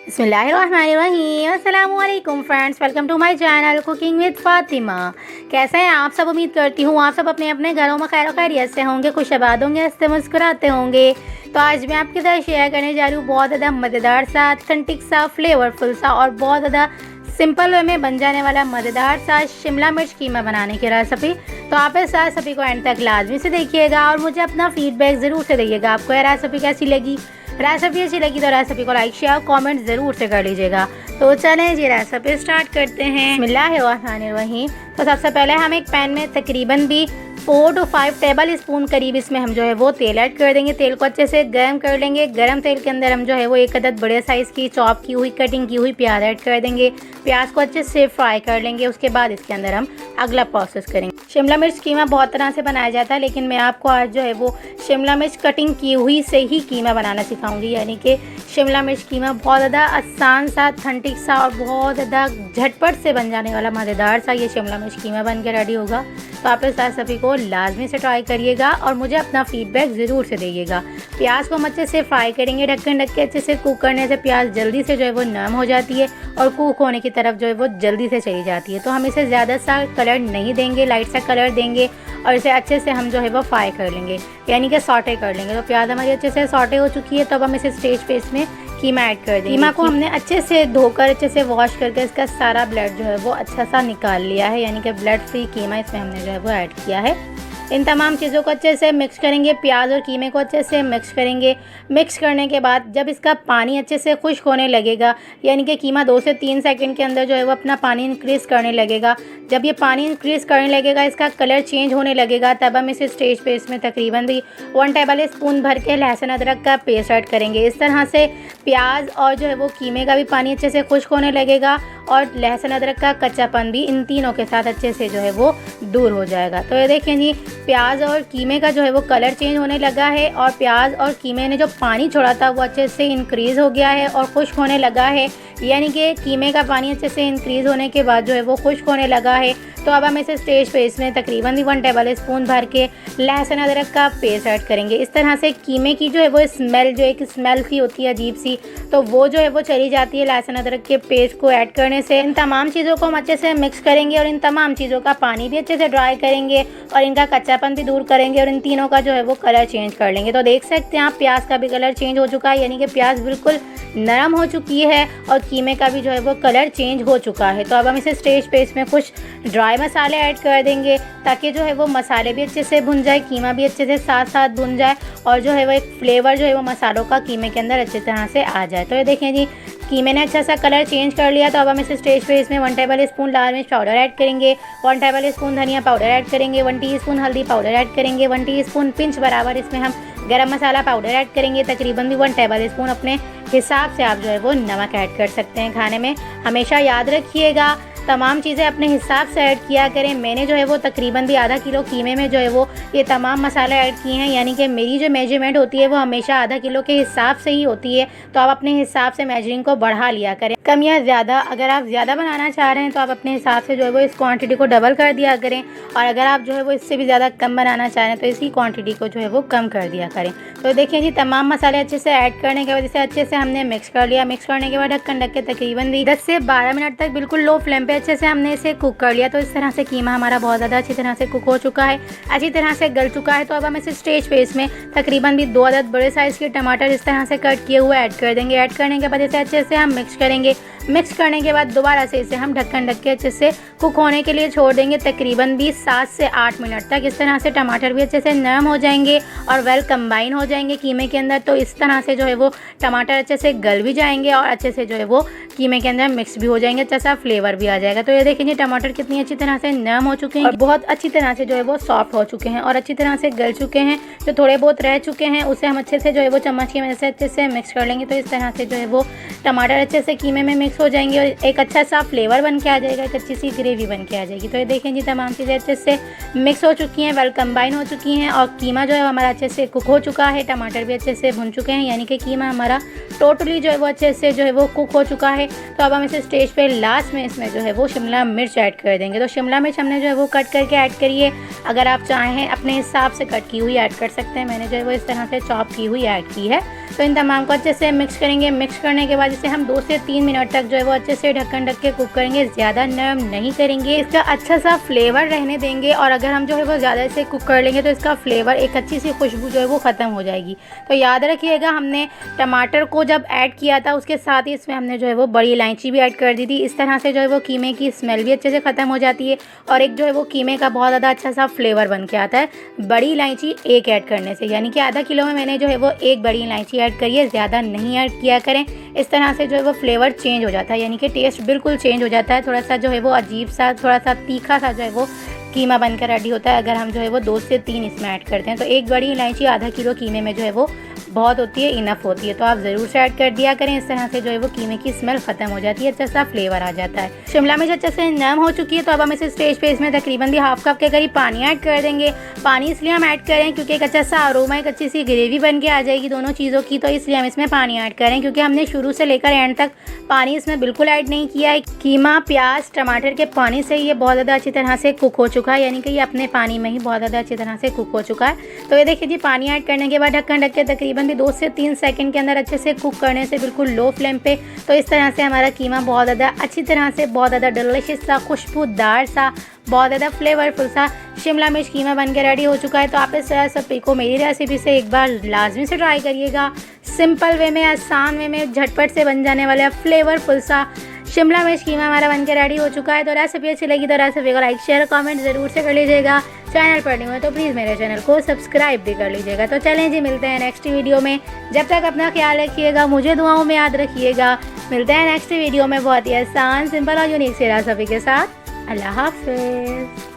बिस्मिल्लाहिर्रहमानिर्रहीम। अस्सलामुअलैकुम friends, welcome to my channel cooking with Fatima. कैसे हैं आप सब? उम्मीद करती हूँ आप सब अपने अपने घरों में खैर खैरियत से होंगे, खुशआबाद होंगे, हंसते मुस्कुराते होंगे। तो आज मैं आपके साथ शेयर करने जा रही हूँ बहुत ज़्यादा मज़ेदार सा, ऑथेंटिक सा, फ्लेवरफुल सा और बहुत ज़्यादा सिंपल वे में बन जाने वाला मज़ेदार सा शिमला मिर्च कीमा बनाने की रेसिपी। तो आप इस रेसिपी को एंड तक लाजमी से देखिएगा और मुझे अपना फीडबैक ज़रूर से दीजिएगा। आपको यह रेसिपी कैसी लगी? रेसिपी अच्छी लगी तो रेसिपी को लाइक शेयर कमेंट ज़रूर से कर लीजिएगा। तो चलें जी रेसिपी स्टार्ट करते हैं। बिस्मिल्लाहिर्रहमानिर्रहीम। तो सबसे पहले हम एक पैन में तकरीबन भी 4 to 5 टेबल स्पून करीब इसमें हम जो है वो तेल ऐड कर देंगे। तेल को अच्छे से गर्म कर लेंगे। गर्म तेल के अंदर हम जो है वो एक अदद बड़े साइज़ की चॉप की हुई कटिंग की हुई प्याज ऐड कर देंगे। प्याज को अच्छे से फ्राई कर लेंगे। उसके बाद इसके अंदर हम अगला प्रोसेस करेंगे। शिमला मिर्च कीमा बहुत तरह से बनाया जाता है, लेकिन मैं आपको आज जो है वो शिमला मिर्च कटिंग की हुई से ही कीमा बनाना सिखाऊंगी। यानी कि शिमला मिर्च कीमा बहुत ज़्यादा आसान सा, ऑथेंटिक सा और बहुत ज़्यादा झटपट से बन जाने वाला मज़ेदार सा ये शिमला मिर्च कीमा बन के रेडी होगा। तो आप इस रेसिपी को लाजमी से ट्राई करिएगा और मुझे अपना फीडबैक ज़रूर से दीजिएगा। प्याज को हम अच्छे से फ्राई करेंगे। ढक्कन ढक के अच्छे से कुक करने से प्याज जल्दी से जो है वो नरम हो जाती है और कुक होने की तरफ जो है वो जल्दी से चली जाती है। तो हम इसे ज़्यादा सा कलर नहीं देंगे, लाइट सा कलर देंगे और इसे अच्छे से हम जो है वो फ्राई कर लेंगे, यानी कि सॉटे कर लेंगे। तो प्याज हमारी अच्छे से सॉटे हो चुकी है। तो अब हम इसे स्टेज पे इसमें कीमा ऐड कर देंगे। कीमा को हमने अच्छे से धोकर अच्छे से वॉश करके इसका सारा ब्लड जो है वो अच्छा सा निकाल लिया है, यानी कि ब्लड फ्री कीमा इसमें हमने जो है वो ऐड किया है। इन तमाम चीज़ों को अच्छे से मिक्स करेंगे। प्याज और कीमे को अच्छे से मिक्स करेंगे। मिक्स करने के बाद जब इसका पानी अच्छे से खुश्क होने लगेगा, यानी कि कीमा 2 से 3 सेकंड के अंदर जो है वो अपना पानी इंक्रीज़ करने लगेगा। जब ये पानी इंक्रीज़ करने लगेगा, इसका कलर चेंज होने लगेगा, तब हम इसे स्टेज पे इसमें तकरीबन भी 1 टेबल स्पून भर के लहसुन अदरक का पेस्ट ऐड करेंगे। इस तरह से प्याज और जो है वो कीमे का भी पानी अच्छे से खुश्क होने लगेगा और लहसुन अदरक का कच्चापन भी इन तीनों के साथ अच्छे से जो है वो दूर हो जाएगा। तो ये देखें जी, प्याज और कीमे का जो है वो कलर चेंज होने लगा है और प्याज और कीमे ने जो पानी छोड़ा था वो अच्छे से इंक्रीज़ हो गया है और खुश्क होने लगा है। यानी कि कीमे का पानी अच्छे से इंक्रीज़ होने के बाद जो है वो खुश्क होने लगा है। तो अब हम इसे स्टेज पे इसमें तकरीबन 1 टेबल स्पून भर के लहसुन अदरक का पेस्ट ऐड करेंगे। इस तरह से कीमे की जो है वो स्मेल, जो एक स्मेल सी होती है अजीब सी, तो वो जो है वो चली जाती है लहसुन अदरक के पेस्ट को ऐड करने से। इन तमाम चीज़ों को हम अच्छे से मिक्स करेंगे और इन तमाम चीज़ों का पानी भी अच्छे से ड्राई करेंगे और इनका कच्चापन भी दूर करेंगे और इन तीनों का जो है वो कलर चेंज कर लेंगे। तो देख सकते हैं आप, प्याज का भी कलर चेंज हो चुका है, यानी कि प्याज बिल्कुल नरम हो चुकी है और कीमे का भी जो है वो कलर चेंज हो चुका है। तो अब हम इसे स्टेज पे इसमें कुछ ड्राई मसाले ऐड कर देंगे ताकि जो है वो मसाले भी अच्छे से भुन जाए, कीमा भी अच्छे से साथ साथ भुन जाए और जो है वो एक फ्लेवर जो है वो मसालों का कीमे के अंदर अच्छी तरह से आ जाए। तो ये देखें जी, कीमे ने अच्छा सा कलर चेंज कर लिया। तो अब हम इस स्टेज पे इसमें 1 टेबल स्पून लाल मिर्च पाउडर ऐड करेंगे, 1 टेबल स्पून धनिया पाउडर ऐड करेंगे, 1 टीस्पून हल्दी पाउडर ऐड करेंगे, 1 टीस्पून पिंच बराबर इसमें हम गरम मसाला पाउडर ऐड करेंगे। तकरीबन भी 1 टेबल स्पून अपने हिसाब से आप जो है वो नमक ऐड कर सकते हैं खाने में। हमेशा याद रखिएगा तमाम चीज़ें अपने हिसाब से ऐड किया करें। मैंने जो है वो तकरीबन भी आधा किलो कीमे में जो है वो ये तमाम मसाले ऐड किए हैं, यानी कि मेरी जो मेजरमेंट होती है वो हमेशा आधा किलो के हिसाब से ही होती है। तो आप अपने हिसाब से मेजरिंग को बढ़ा लिया करें, कम या ज़्यादा। अगर आप ज़्यादा बनाना चाह रहे हैं तो आप अपने हिसाब से जो है वो इस क्वांटिटी को डबल कर दिया करें और अगर आप जो है वो इससे भी ज़्यादा कम बनाना चाह रहे हैं तो इसी क्वांटिटी को जो है वो कम कर दिया करें। तो देखिए जी, तमाम मसाले अच्छे से ऐड करने के बाद इसे अच्छे से हमने मिक्स कर लिया। मिक्स करने के बाद ढक्कन ढक के तकरीबन भी 10 से 12 मिनट तक बिल्कुल लो फ्लेम पे अच्छे से हमने इसे कुक कर लिया। तो इस तरह से कीमा हमारा बहुत ज़्यादा अच्छी तरह से कुक हो चुका है, अच्छी तरह से गल चुका है। तो अब हम इस स्टेज पे इसमें तकरीबन भी 2 अदद बड़े साइज़ के टमाटर इस तरह से कट किए हुए ऐड कर देंगे। ऐड करने के बाद इसे अच्छे से हम मिक्स करेंगे। मिक्स करने के बाद दोबारा से इसे हम ढक्कन ढक के अच्छे से कुक होने के लिए छोड़ देंगे तकरीबन भी 7 से 8 मिनट तक। इस तरह से टमाटर भी अच्छे से नरम हो जाएंगे और वेल कंबाइन हो जाएंगे कीमे के अंदर। तो इस तरह से जो है वो टमाटर अच्छे से गल भी जाएंगे और अच्छे से जो है वो कीमे के अंदर मिक्स भी हो जाएंगे, अच्छा सा फ्लेवर भी आ जाएगा। तो ये देखिए टमाटर कितनी अच्छी तरह से नरम हो चुके हैं और बहुत अच्छी तरह से जो है वो सॉफ्ट हो चुके हैं और अच्छी तरह से गल चुके हैं। जो थोड़े बहुत रह चुके हैं उसे हम अच्छे से जो है वो चम्मच की मदद से अच्छे से मिक्स कर लेंगे। तो इस तरह से जो है वो टमाटर अच्छे से कीमे में मिक्स हो जाएंगे और एक अच्छा सा फ्लेवर बन के आ जाएगा, एक अच्छी सी ग्रेवी बन के आ जाएगी। तो ये देखें जी, तमाम चीज़ें अच्छे से मिक्स हो चुकी हैं, वेल कंबाइन हो चुकी हैं और कीमा जो है हमारा अच्छे से कुक हो चुका है। टमाटर भी अच्छे से भुन चुके हैं, यानी कि कीमा हमारा टोटली जो है वो अच्छे से जो है वो कुक हो चुका है। तो अब हम इस स्टेज पे लास्ट में इसमें जो है वो शिमला मिर्च ऐड कर देंगे। तो शिमला मिर्च हमने जो है वो कट करके ऐड करी है। अगर आप चाहें अपने हिसाब से कट की हुई ऐड कर सकते हैं। मैंने जो है वो इस तरह से चॉप की हुई ऐड की है। तो इन तमाम को अच्छे से मिक्स करेंगे। मिक्स करने के बाद इसे हम 2 से 3 मिनट तक जो है वो अच्छे से ढक्कन ढक के कुक करेंगे, ज़्यादा नरम नहीं करेंगे। इसका अच्छा सा फ्लेवर रहने देंगे, और अगर हम जो है वो ज़्यादा इसे कुक कर लेंगे तो इसका फ्लेवर, एक अच्छी सी खुशबू जो है वो ख़त्म हो जाएगी। तो याद रखिएगा, हमने टमाटर को जब ऐड किया था उसके साथ ही इसमें हमने जो है वो बड़ी इलायची भी ऐड कर दी थी। इस तरह से जो है वो कीमे की स्मेल भी अच्छे से ख़त्म हो जाती है, और एक जो है वो कीमे का बहुत ज़्यादा अच्छा सा फ्लेवर बन के आता है बड़ी इलायची एक ऐड करने से। यानी कि आधा किलो में मैंने जो है वो एक बड़ी इलायची ऐड करी है, ज़्यादा नहीं ऐड किया करें। इस तरह से जो है वो फ्लेवर चेंज हो जाता है, यानी कि टेस्ट बिल्कुल चेंज हो जाता है। थोड़ा सा जो है वो अजीब सा, थोड़ा सा तीखा सा जो है वो कीमा बनकर रेडी होता है अगर हम जो है वो 2 से 3 इसमें ऐड करते हैं। तो एक बड़ी इलायची आधा किलो कीमे में जो है वो बहुत होती है, इनफ होती है। तो आप ज़रूर से ऐड कर दिया करें, इस तरह से जो है वो कीमे की स्मेल ख़त्म हो जाती है, अच्छा सा फ्लेवर आ जाता है। शिमला मिर्च अच्छे से नरम हो चुकी है, तो अब हम इस स्टेज पे इसमें तकरीबन भी हाफ कप के करीब पानी ऐड कर देंगे। पानी इसलिए हम ऐड करें क्योंकि एक अच्छा सा अरोमा, एक अच्छी सी ग्रेवी बन के आ जाएगी दोनों चीज़ों की, तो इसलिए हम इसमें पानी ऐड करें, क्योंकि हमने शुरू से लेकर एंड तक पानी इसमें बिल्कुल ऐड नहीं किया है। कीमा, प्याज, टमाटर के पानी से ये बहुत ज़्यादा अच्छी तरह से कुक हो चुका है, यानी कि ये अपने पानी में ही बहुत ज़्यादा अच्छी तरह से कुक हो चुका है। तो ये देखिए जी, पानी ऐड करने के बाद ढक्कन ढक के तकरीबन भी 2 से 3 सेकंड के अंदर अच्छे से कुक करने से, बिल्कुल लो फ्लेम पे, तो इस तरह से हमारा कीमा बहुत ज़्यादा अच्छी तरह से, बहुत ज़्यादा डिलीशियस सा, खुशबूदार सा, बहुत ज़्यादा फ्लेवरफुल सा शिमला मिर्च कीमा बन के रेडी हो चुका है। तो आप इस रेसिपी को, मेरी रेसिपी से एक बार लाजमी से ट्राई करिएगा। सिंपल वे में, आसान वे में, झटपट से बन जाने वाला फ्लेवरफुल सा शिमला मिर्च कीमा हमारा बन के रेडी हो चुका है। तो रेसिपी अच्छी लगी तो रेसिपी को लाइक, शेयर, कमेंट ज़रूर से कर लीजिएगा। चैनल पर न्यू है तो प्लीज़ मेरे चैनल को सब्सक्राइब भी कर लीजिएगा। तो चलें जी, मिलते हैं नेक्स्ट वीडियो में। जब तक अपना ख्याल रखिएगा, मुझे दुआओं में याद रखिएगा। मिलते हैं नेक्स्ट वीडियो में बहुत ही आसान, सिंपल और यूनिक सी रेसिपी के साथ। अल्लाह हाफ़िज़।